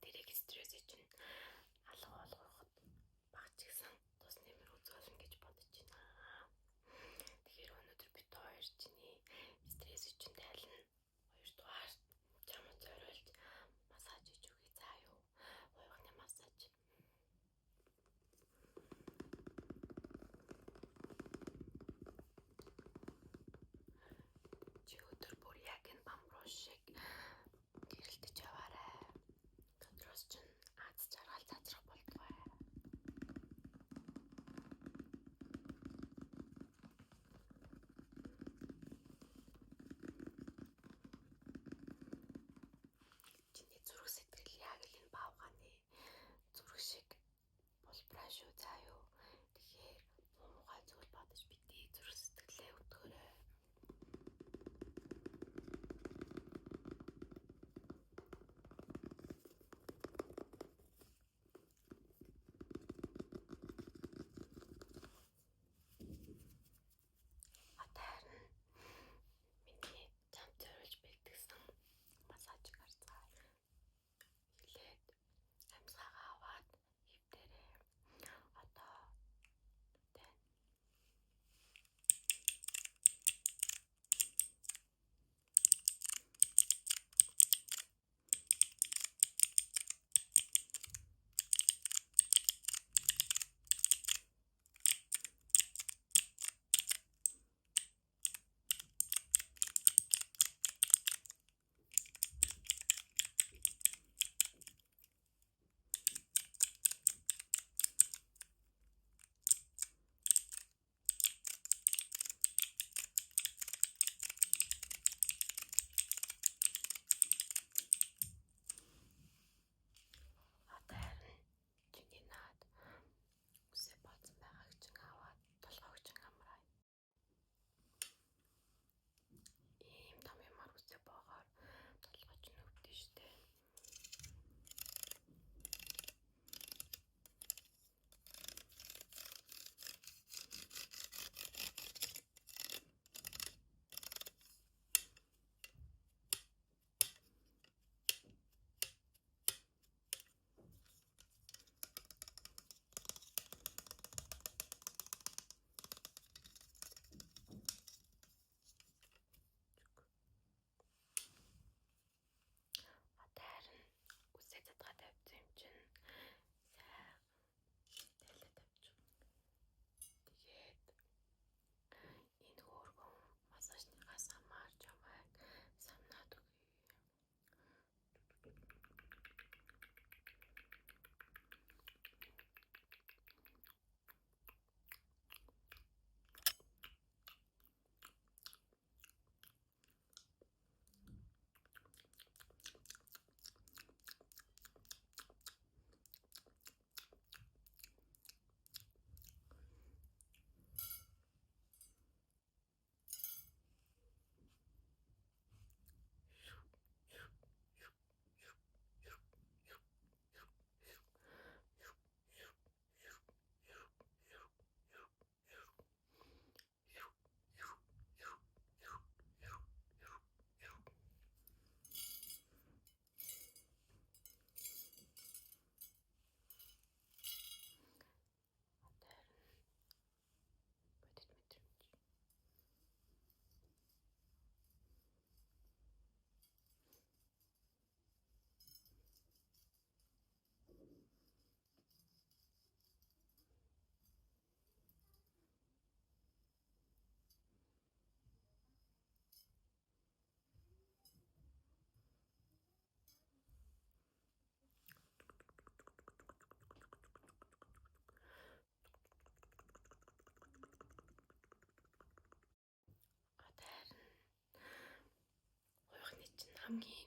тэрэг стрессээ чинь алга болгоход багч гэсэн тус нэмэр үзүүлнэ гэж бодож байна. Тэгэхээр өнөөдөр бид хоёр чиний стрессийг чинь тайлна. Хоёрдугаар чамд зориулж массаж хийж өгье заа юу. Уйганы массаж. Чи өдөр бүр яг энэ бамбруу шиг гэрэлтэж яваарай. Дотроос чинь аз жаргал зазрах болтугай. Чиний зүрх сэтгэл яг л энэ баавганы зүрх шиг болбраа шүү заа юу. Тэгэхээр муухай зүйл бодож битгий зүрх сэтгэлээ өтгөөрэй. Харин миний чамд зориулж бэлтгэсэн массажийг харцгаа. Хилээд амьсгаагаа аваад хөвдөрэй. Одоо тань. Харин чиний наад үсээ бодсон байгааг чинь аваад толгойг чинь амраа. Ийм том юмар үсээ боогоор толгой чинь өвдөн штэ. Харин үсээ задгаа тавьсан юм чинь сайн тайлаа тавьчих. Тэгээд энэ хөөргөн массажныхаас хамаарч ямайг санаад өгье. Бодит мэдрэмж. Харин уйганы чинь хамгийн